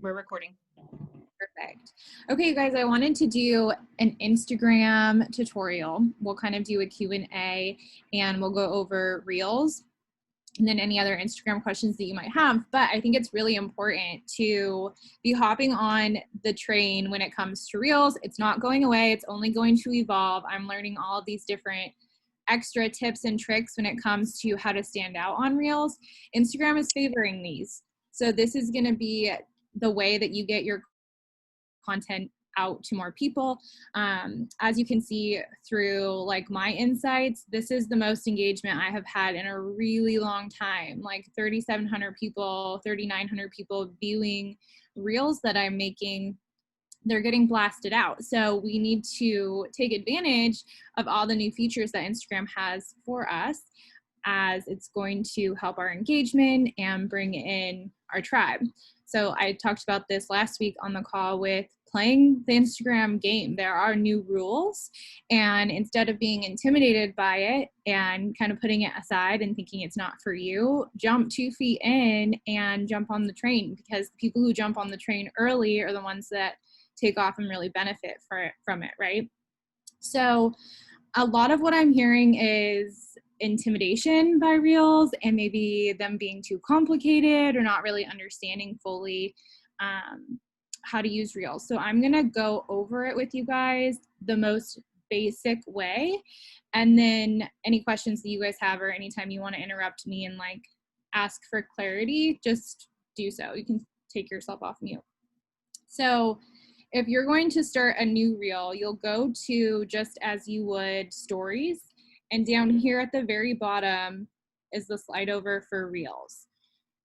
we're recording. Perfect. Okay, you guys, I wanted to do an Instagram tutorial. We'll kind of do a Q&A and we'll go over Reels and then any other Instagram questions that you might have. But I think it's really important to be hopping on the train when it comes to Reels. It's not going away. It's only going to evolve. I'm learning all of these different extra tips and tricks when it comes to how to stand out on Reels. Instagram is favoring these. So this is going to be the way that you get your content out to more people. As you can see through like my insights, this is the most engagement I have had in a really long time, like 3,700 people, 3,900 people viewing Reels that I'm making. They're getting blasted out. So we need to take advantage of all the new features that Instagram has for us, as it's going to help our engagement and bring in our tribe. So I talked about this last week on the call with playing the Instagram game. There are new rules, and instead of being intimidated by it and kind of putting it aside and thinking it's not for you, jump 2 feet in and jump on the train, because the people who jump on the train early are the ones that take off and really benefit from it, right? So a lot of what I'm hearing is intimidation by Reels and maybe them being too complicated or not really understanding fully how to use Reels. So I'm gonna go over it with you guys the most basic way, and then any questions that you guys have or anytime you want to interrupt me and like ask for clarity, just do so. You can take yourself off mute. So if you're going to start a new Reel, you'll go to just as you would stories, and down here at the very bottom is the slide over for Reels.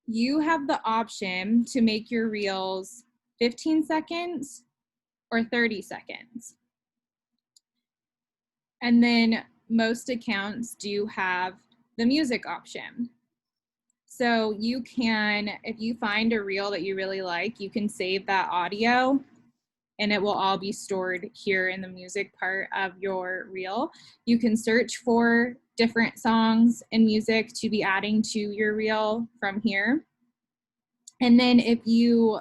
You have the option to make your Reels 15 seconds or 30 seconds. And then most accounts do have the music option. So you can, if you find a Reel that you really like, you can save that audio and it will all be stored here in the music part of your Reel. You can search for different songs and music to be adding to your Reel from here. And then if you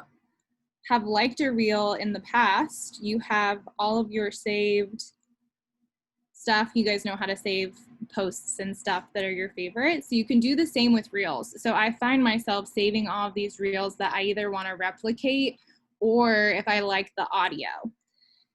have liked a Reel in the past, you have all of your saved stuff. You guys know how to save posts and stuff that are your favorite. So you can do the same with Reels. So I find myself saving all of these Reels that I either want to replicate or if I like the audio.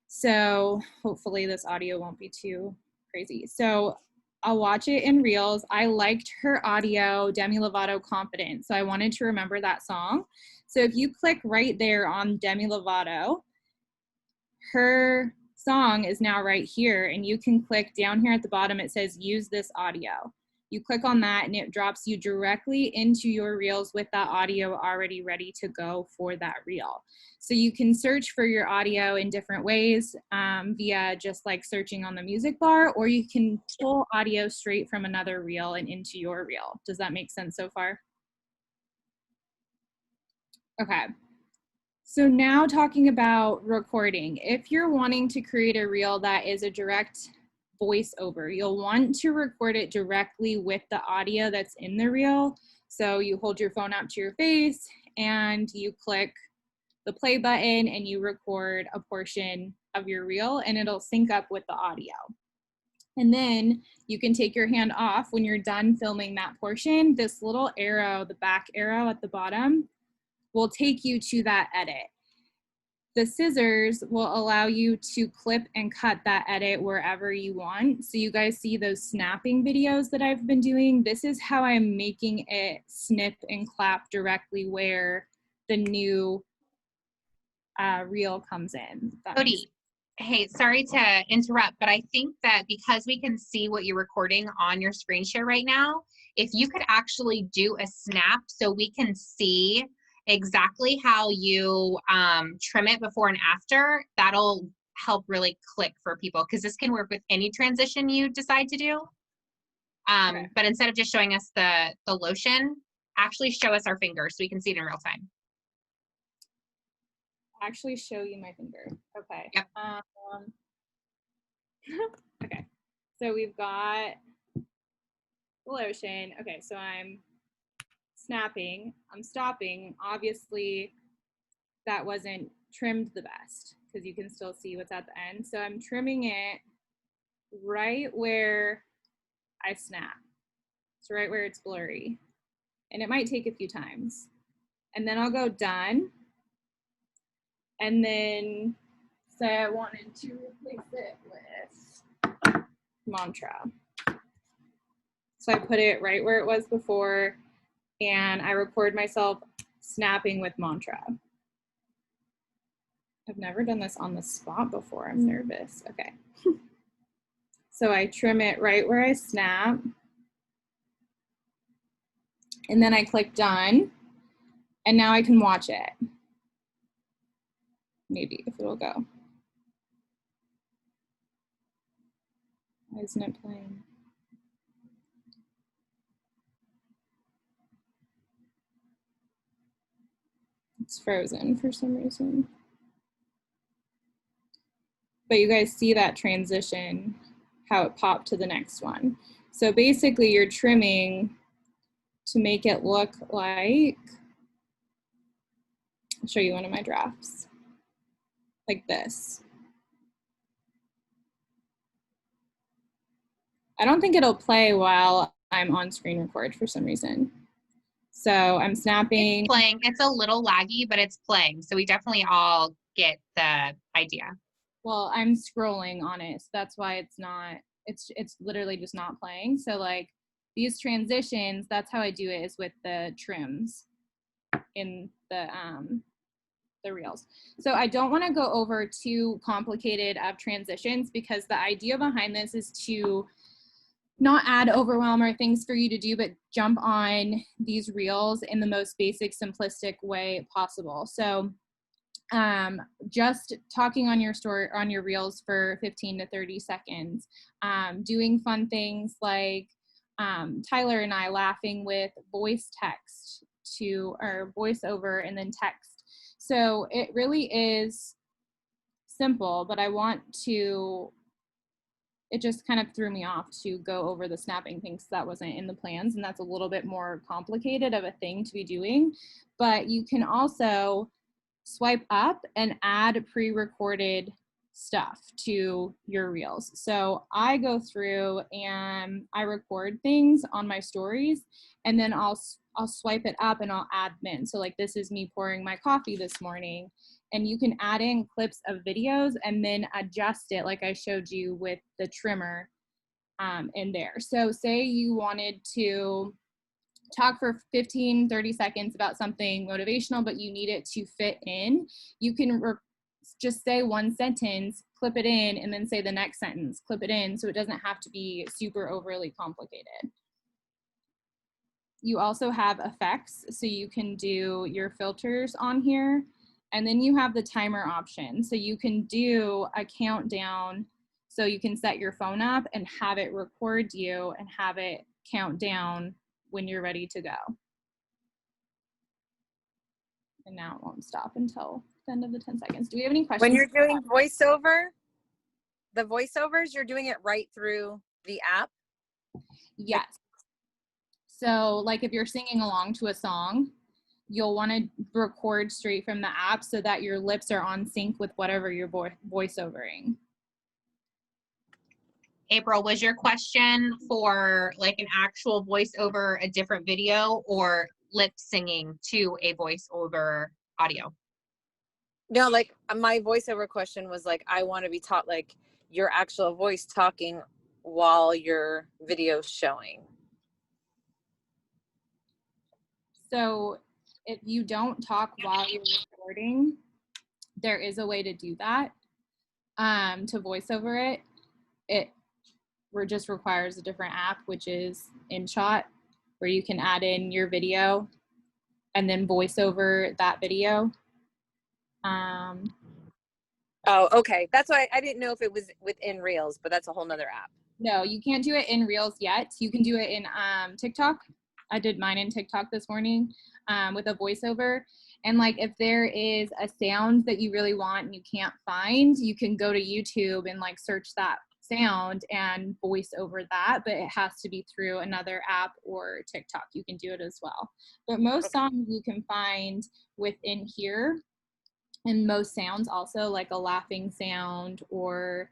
So hopefully this audio won't be too crazy. So I'll watch it in Reels. I liked her audio, Demi Lovato, Confident. So I wanted to remember that song. So if you click right there on Demi Lovato, her song is now right here, and you can click down here at the bottom. It says use this audio. You click on that and it drops you directly into your Reels with that audio already ready to go for that Reel. So you can search for your audio in different ways via just like searching on the music bar, or you can pull audio straight from another Reel and into your Reel. Does that make sense so far? Okay. So now talking about recording. If you're wanting to create a Reel that is a direct voiceover, you'll want to record it directly with the audio that's in the Reel. So you hold your phone up to your face and you click the play button and you record a portion of your Reel, and it'll sync up with the audio. And then you can take your hand off when you're done filming that portion. This little arrow, the back arrow at the bottom, will take you to that edit. The scissors will allow you to clip and cut that edit wherever you want. So you guys see those snapping videos that I've been doing? This is how I'm making it snip and clap directly where the new Reel comes in. Kodie, hey, sorry to interrupt, but I think that because we can see what you're recording on your screen share right now, if you could actually do a snap so we can see exactly how you trim it before and after, that'll help really click for people, because this can work with any transition you decide to do. Okay. But instead of just showing us the lotion, actually show us our fingers so we can see it in real time. Actually show you my finger. Okay. Yep. Okay. So we've got the lotion. Okay, so I'm snapping, I'm stopping. Obviously, that wasn't trimmed the best, because you can still see what's at the end. So I'm trimming it right where I snap. So right where it's blurry. And it might take a few times. And then I'll go done. And then say I wanted to replace it with mantra. So I put it right where it was before, and I record myself snapping with mantra. I've never done this on the spot before. I'm nervous. Okay. So I trim it right where I snap. And then I click done. And now I can watch it. Maybe if it'll go. Why isn't it playing? It's frozen for some reason. But you guys see that transition, how it popped to the next one. So basically you're trimming to make it look like, I'll show you one of my drafts, like this. I don't think it'll play while I'm on screen record for some reason. So I'm snapping. It's playing. It's a little laggy, but it's playing. So we definitely all get the idea. Well, I'm scrolling on it, so that's why it's not, it's literally just not playing. So like these transitions, that's how I do it, is with the trims in the reels. So I don't want to go over too complicated of transitions, because the idea behind this is to not add overwhelm or things for you to do, but jump on these reels in the most basic, simplistic way possible. So just talking on your story, on your reels for 15 to 30 seconds, doing fun things like Tyler and I laughing with voice text or voiceover and then text. So it really is simple, but it just kind of threw me off to go over the snapping things that wasn't in the plans, and that's a little bit more complicated of a thing to be doing. But you can also swipe up and add pre-recorded stuff to your reels. So I go through and I record things on my stories, and then I'll swipe it up and I'll add them in. So like, this is me pouring my coffee this morning, and you can add in clips of videos and then adjust it like I showed you with the trimmer in there. So say you wanted to talk for 15, 30 seconds about something motivational, but you need it to fit in, you can just say one sentence, clip it in, and then say the next sentence, clip it in, so it doesn't have to be super overly complicated. You also have effects, so you can do your filters on here, and then you have the timer option. So you can do a countdown, so you can set your phone up and have it record you and have it count down when you're ready to go. And now it won't stop until the end of the 10 seconds. Do we have any questions? When you're doing voiceover, the voiceovers, you're doing it right through the app? Yes. So like if you're singing along to a song, you'll want to record straight from the app so that your lips are on sync with whatever you're voiceovering. April, was your question for like an actual voiceover, a different video, or lip singing to a voiceover audio? No, like my voiceover question was like, I want to be taught like your actual voice talking while your video's showing. So if you don't talk while you're recording, there is a way to do that. To voiceover it just requires a different app, which is InShot, where you can add in your video and then voice over that video. Oh, okay. That's why I didn't know if it was within Reels, but that's a whole nother app. No, you can't do it in Reels yet. You can do it in TikTok. I did mine in TikTok this morning with a voiceover. And like if there is a sound that you really want and you can't find, you can go to YouTube and like search that sound and voice over that, but it has to be through another app or TikTok. You can do it as well. But most songs you can find within here. and most sounds also, like a laughing sound or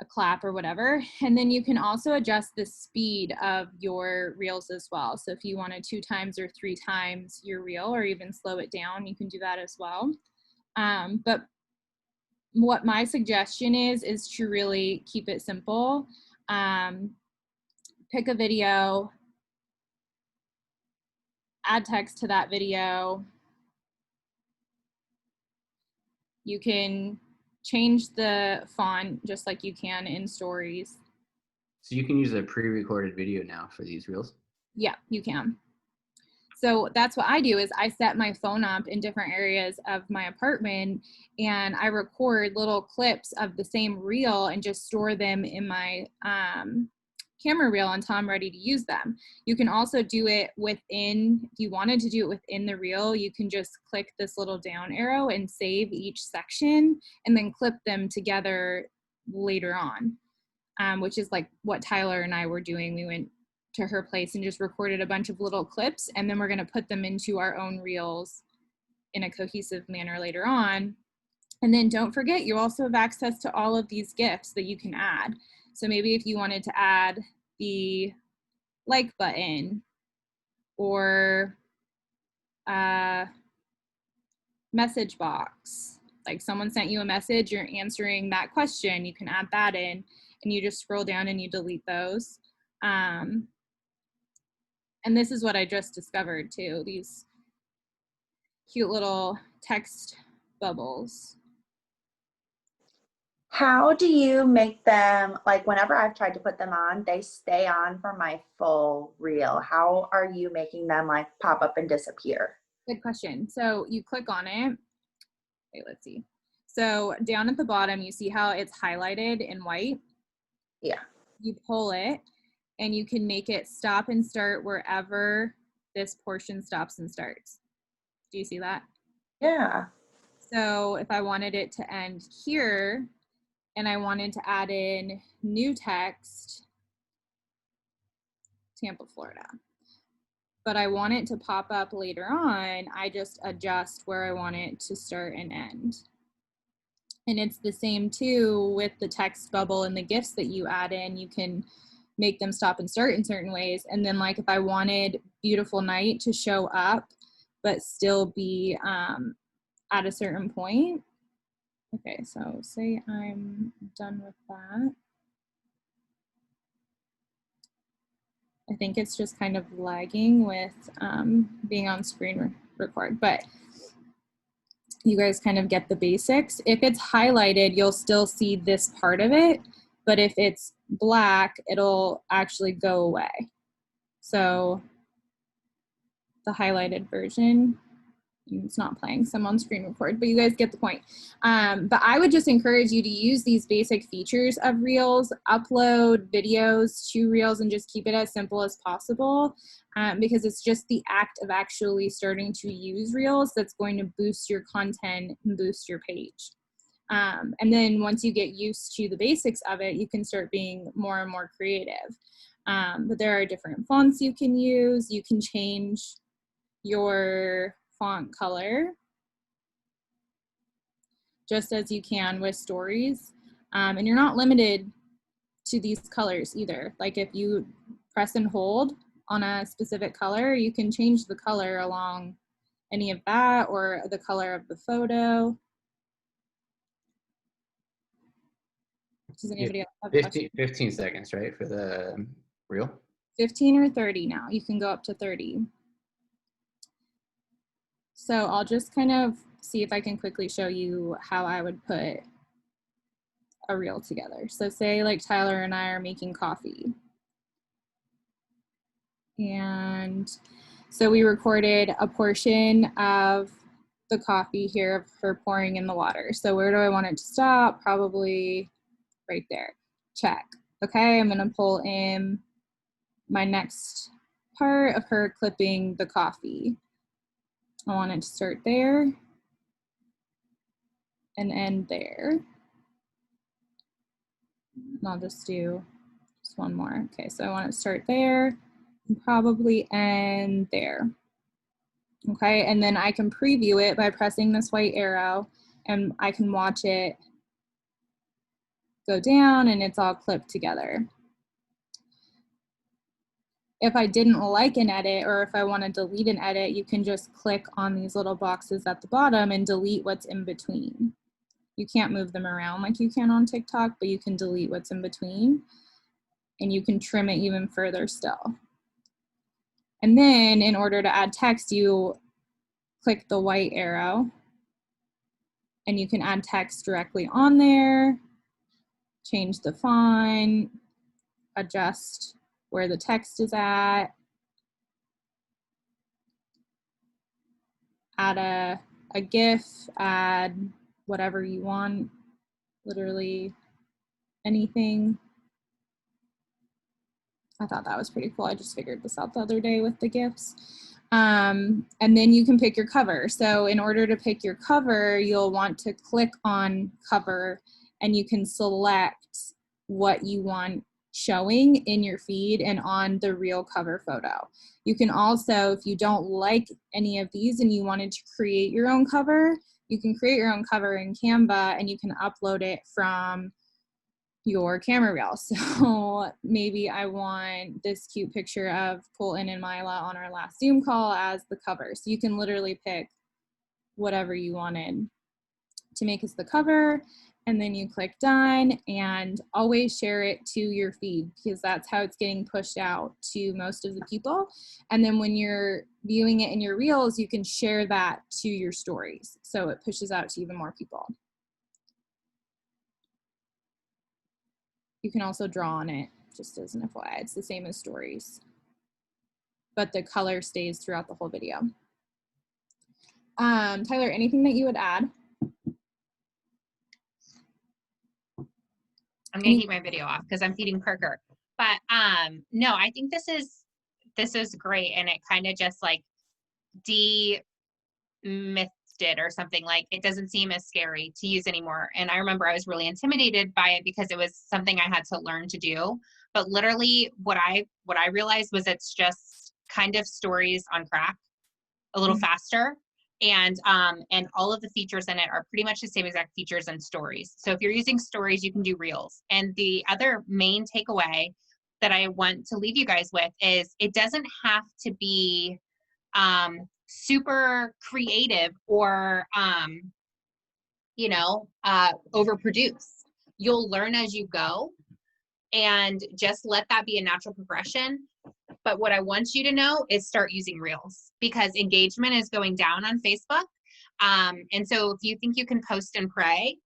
a clap or whatever. And then you can also adjust the speed of your reels as well. So if you wanted 2 times or 3 times your reel, or even slow it down, you can do that as well. But what my suggestion is to really keep it simple. Pick a video, add text to that video. You can change the font just like you can in stories. So you can use a pre-recorded video now for these reels? Yeah, you can. So that's what I do, is I set my phone up in different areas of my apartment, and I record little clips of the same reel and just store them in my camera reel until I'm ready to use them. You can also do it within, if you wanted to do it within the reel, you can just click this little down arrow and save each section and then clip them together later on, which is like what Tyler and I were doing. We went to her place and just recorded a bunch of little clips, and then we're going to put them into our own reels in a cohesive manner later on. And then don't forget, you also have access to all of these GIFs that you can add. So maybe if you wanted to add the like button or a message box, like someone sent you a message, you're answering that question, you can add that in, and you just scroll down and you delete those. And this is what I just discovered too, these cute little text bubbles. How do you make them, like whenever I've tried to put them on, they stay on for my full reel? How are you making them like pop up and disappear? Good question. So you click on it. Wait, let's see. So down at the bottom, you see how it's highlighted in white? Yeah. You pull it and you can make it stop and start wherever this portion stops and starts. Do you see that? Yeah. So if I wanted it to end here and I wanted to add in new text, Tampa, Florida, but I want it to pop up later on, I just adjust where I want it to start and end. And it's the same too with the text bubble and the GIFs that you add in. You can make them stop and start in certain ways. And then like if I wanted Beautiful Night to show up, but still be at a certain point. Okay, so say I'm done with that. I think it's just kind of lagging with being on screen record, but you guys kind of get the basics. If it's highlighted, you'll still see this part of it, but if it's black, it'll actually go away. So the highlighted version, it's not playing, so I'm on screen record, but you guys get the point. But I would just encourage you to use these basic features of Reels, upload videos to Reels, and just keep it as simple as possible, because it's just the act of actually starting to use Reels that's going to boost your content and boost your page. And then once you get used to the basics of it, you can start being more and more creative. But there are different fonts you can use. You can change your font color just as you can with stories, and you're not limited to these colors either. Like if you press and hold on a specific color, you can change the color along any of that or the color of the photo. Does anybody else have 15 seconds, right, for the reel? 15 or 30 now. You can go up to 30. So I'll just kind of see if I can quickly show you how I would put a reel together. So say like Tyler and I are making coffee. And so we recorded a portion of the coffee here of her pouring in the water. So where do I want it to stop? Probably right there. Check. Okay, I'm gonna pull in my next part of her clipping the coffee. I want it to start there and end there. And I'll just do just one more. Okay, so I want it to start there and probably end there. Okay, and then I can preview it by pressing this white arrow, and I can watch it go down and it's all clipped together. If I didn't like an edit, or if I want to delete an edit, you can just click on these little boxes at the bottom and delete what's in between. You can't move them around like you can on TikTok, but you can delete what's in between, and you can trim it even further still. And then in order to add text, you click the white arrow, and you can add text directly on there, change the font, adjust where the text is at, add a GIF, add whatever you want, literally anything. I thought that was pretty cool. I just figured this out the other day with the GIFs. And then you can pick your cover. So in order to pick your cover, you'll want to click on cover, and you can select what you want showing in your feed and on the real cover photo. You can also, if you don't like any of these and you wanted to create your own cover, you can create your own cover in Canva, and you can upload it from your camera reel. So maybe I want this cute picture of Colton and Mila on our last Zoom call as the cover. So you can literally pick whatever you wanted to make as the cover, and then you click done, and always share it to your feed, because that's how it's getting pushed out to most of the people. And then when you're viewing it in your reels, you can share that to your stories, so it pushes out to even more people. You can also draw on it, just as an FYI. It's the same as stories, but the color stays throughout the whole video. Tyler, anything that you would add? I'm gonna keep my video off because I'm feeding Parker. But no, I think this is great, and it kind of just like demythed it or something. Like, it doesn't seem as scary to use anymore. And I remember I was really intimidated by it because it was something I had to learn to do. But literally what I realized was it's just kind of stories on crack, a little faster. And all of the features in it are pretty much the same exact features in stories. So if you're using stories, you can do reels. And the other main takeaway that I want to leave you guys with is it doesn't have to be super creative or overproduced. You'll learn as you go, and just let that be a natural progression. But what I want you to know is start using reels, because engagement is going down on Facebook. And so if you think you can post and pray,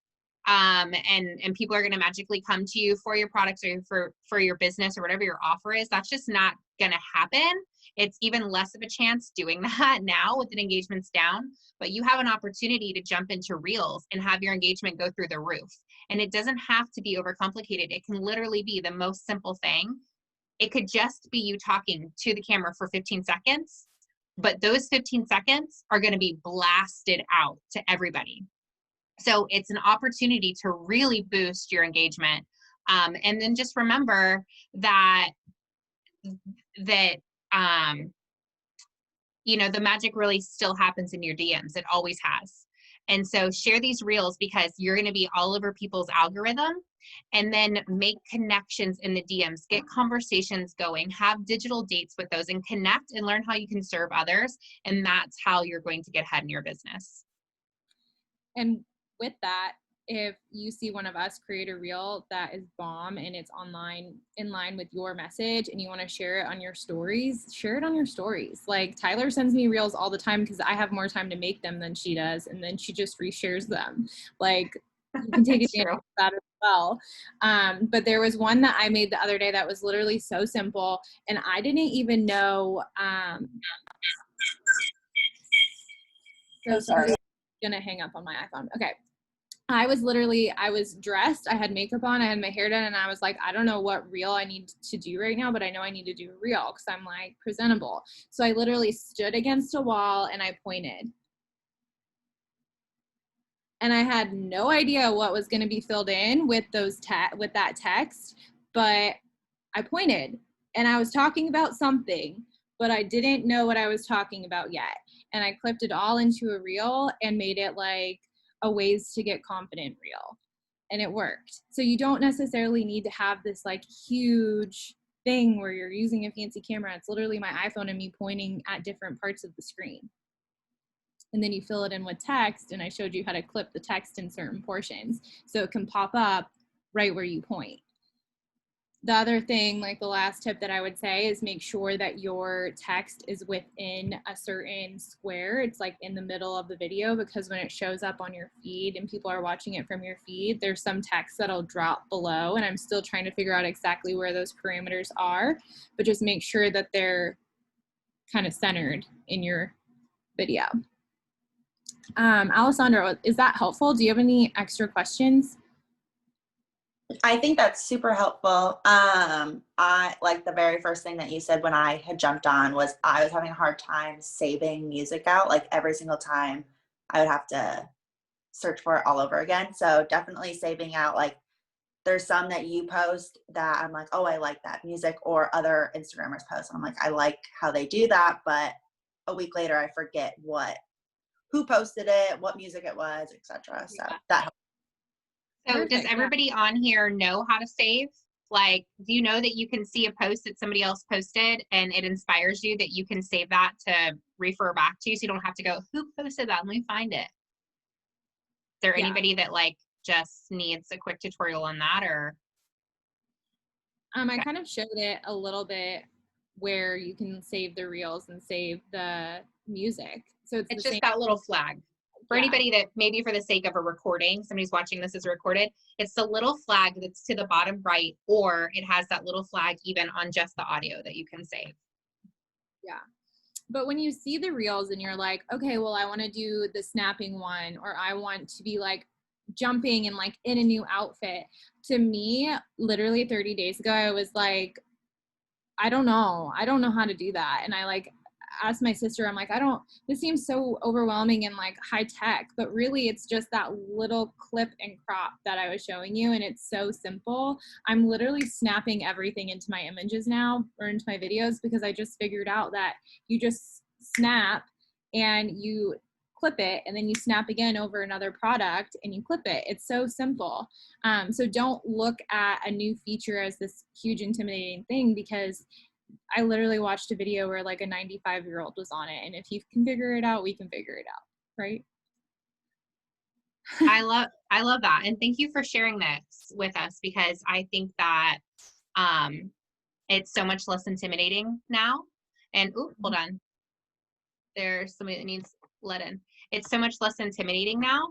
and people are going to magically come to you for your products or for your business or whatever your offer is, that's just not going to happen. It's even less of a chance doing that now with the engagements down. But you have an opportunity to jump into reels and have your engagement go through the roof. And it doesn't have to be overcomplicated. It can literally be the most simple thing. It could just be you talking to the camera for 15 seconds, but those 15 seconds are going to be blasted out to everybody. So it's an opportunity to really boost your engagement. And then just remember that the magic really still happens in your DMs. It always has. And so share these reels, because you're going to be all over people's algorithm, and then make connections in the DMs, get conversations going, have digital dates with those, and connect and learn how you can serve others. And that's how you're going to get ahead in your business. And with that, if you see one of us create a reel that is bomb and it's online in line with your message and you want to share it on your stories, share it on your stories. Like, Tyler sends me reels all the time because I have more time to make them than she does, and then she just reshares them. Like, you can take advantage of that as well. But there was one that I made the other day that was literally so simple, and I didn't even know. So sorry. I'm gonna hang up on my iPhone. Okay. I was dressed, I had makeup on, I had my hair done, and I was like, I don't know what reel I need to do right now, but I know I need to do a reel because I'm like presentable. So I literally stood against a wall and I pointed. And I had no idea what was going to be filled in with with that text, but I pointed and I was talking about something, but I didn't know what I was talking about yet. and I clipped it all into a reel and made it like a ways to get confident reel. And it worked. So you don't necessarily need to have this like huge thing where you're using a fancy camera. It's literally my iPhone and me pointing at different parts of the screen. And then you fill it in with text, and I showed you how to clip the text in certain portions so it can pop up right where you point. The other thing, like the last tip that I would say, is make sure that your text is within a certain square. It's like in the middle of the video, because when it shows up on your feed and people are watching it from your feed, there's some text that'll drop below, and I'm still trying to figure out exactly where those parameters are, but just make sure that they're kind of centered in your video. Alessandra, is that helpful? Do you have any extra questions? I think that's super helpful. I like the very first thing that you said when I had jumped on was I was having a hard time saving music out. Like every single time I would have to search for it all over again. So definitely saving out, like there's some that you post that I'm like, oh, I like that music, or other Instagrammers post. And I'm like, I like how they do that. But a week later, I forget who posted it, what music it was, etc. So that helps. So Perfect. does everybody on here know how to save? Like, do you know that you can see a post that somebody else posted and it inspires you that you can save that to refer back to, so you don't have to go, who posted that? Let me find it. Is there anybody that like just needs a quick tutorial on that, or? I kind of showed it a little bit where you can save the reels and save the music. So it's just that little flag. For anybody that maybe for the sake of a recording, somebody's watching this as recorded, it's the little flag that's to the bottom right, or it has that little flag even on just the audio that you can save. Yeah. But when you see the reels and you're like, okay, well, I want to do the snapping one, or I want to be like jumping and like in a new outfit. To me, literally 30 days ago, I was like, I don't know how to do that. And I like asked my sister, I'm like, this seems so overwhelming and like high tech, but really it's just that little clip and crop that I was showing you. And it's so simple. I'm literally snapping everything into my images now, or into my videos, because I just figured out that you just snap and you clip it, and then you snap again over another product and you clip it. It's so simple. So don't look at a new feature as this huge intimidating thing, because I literally watched a video where like a 95-year-old was on it, and if he can figure it out, we can figure it out, right? I love that, and thank you for sharing this with us, because I think that it's so much less intimidating now. And hold on, there's somebody that needs let in. It's so much less intimidating now,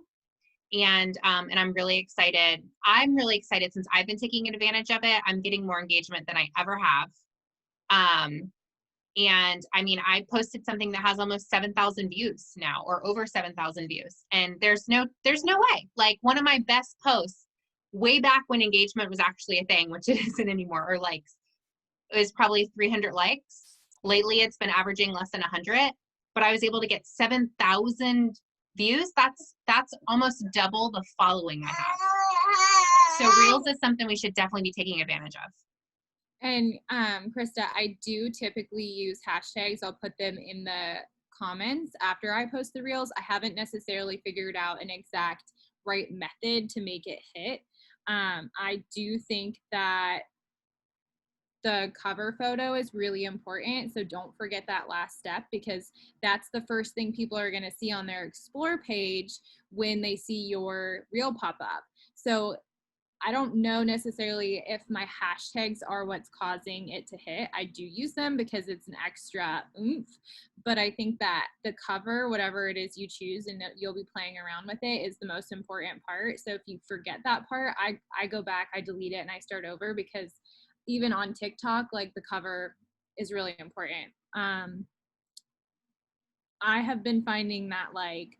and I'm really excited. I'm really excited since I've been taking advantage of it. I'm getting more engagement than I ever have. And I mean, I posted something that has almost 7,000 views now, or over 7,000 views. And there's no way. Like one of my best posts way back when engagement was actually a thing, which it isn't anymore, or likes, it was probably 300 likes. Lately, it's been averaging less than 100, but I was able to get 7,000 views. That's almost double the following I have. So Reels is something we should definitely be taking advantage of. And Krista, I do typically use hashtags. I'll put them in the comments after I post the reels. I haven't necessarily figured out an exact right method to make it hit. I do think that the cover photo is really important. So don't forget that last step, because that's the first thing people are going to see on their Explore page when they see your reel pop up. So I don't know necessarily if my hashtags are what's causing it to hit. I do use them because it's an extra oomph, but I think that the cover, whatever it is you choose and that you'll be playing around with it, is the most important part. So if you forget that part, I go back, I delete it, and I start over, because even on TikTok, like the cover is really important. I have been finding that like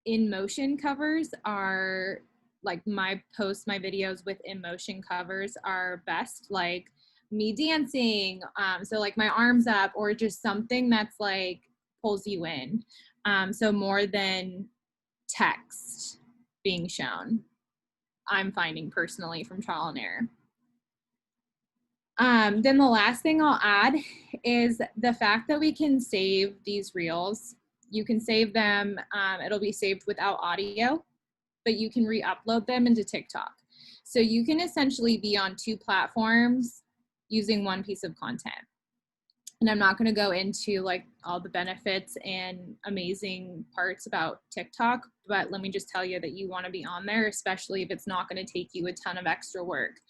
in motion covers are like my videos with in motion covers are best, like me dancing, so like my arms up, or just something that's like pulls you in, so more than text being shown, I'm finding personally from trial and error. Then the last thing I'll add is the fact that we can save these reels You can save them. It'll be saved without audio, but you can re-upload them into TikTok. So you can essentially be on 2 platforms using one piece of content. And I'm not going to go into like all the benefits and amazing parts about TikTok, but let me just tell you that you want to be on there, especially if it's not going to take you a ton of extra work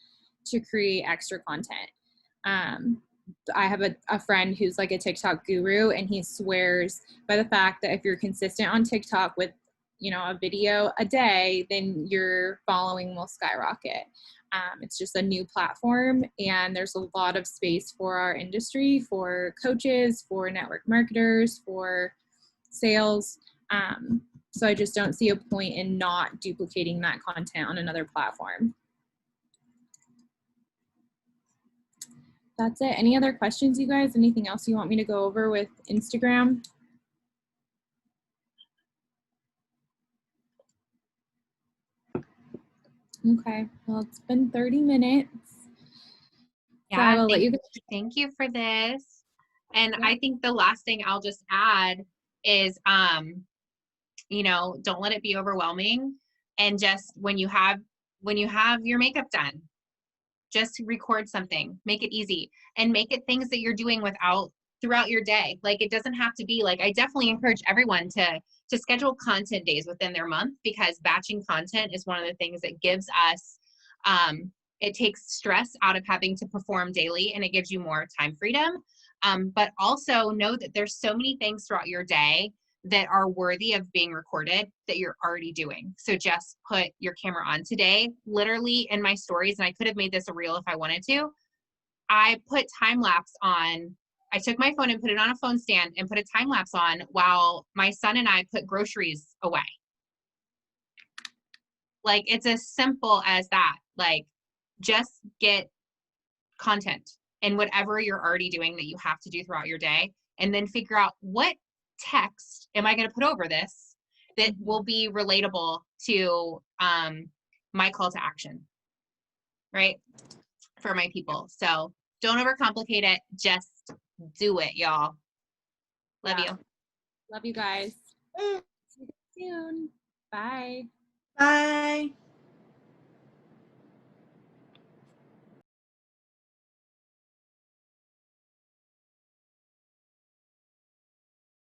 to create extra content. I have a friend who's like a TikTok guru, and he swears by the fact that if you're consistent on TikTok with, you know, a video a day, then your following will skyrocket. It's just a new platform, and there's a lot of space for our industry, for coaches, for network marketers, for sales. So I just don't see a point in not duplicating that content on another platform. That's it. Any other questions, you guys? Anything else you want me to go over with Instagram? Okay, well, it's been 30 minutes. Yeah, so thank you for this. And Yeah. I think the last thing I'll just add is, you know, don't let it be overwhelming. And just when you have your makeup done, just record something, make it easy, and make it things that you're doing throughout your day. Like, it doesn't have to be like, I definitely encourage everyone to schedule content days within their month, because batching content is one of the things that gives us, it takes stress out of having to perform daily, and it gives you more time freedom. But also know that there's so many things throughout your day that are worthy of being recorded that you're already doing. So just put your camera on. Today, literally in my stories, and I could have made this a reel if I wanted to, I put time lapse on. I took my phone and put it on a phone stand and put a time lapse on while my son and I put groceries away. Like, it's as simple as that. Like, just get content and whatever you're already doing that you have to do throughout your day, and then figure out what text am I going to put over this that will be relatable to my call to action, right, for my people. So don't overcomplicate it. Just do it, y'all. Love you. Love you guys. See you soon. Bye. Bye.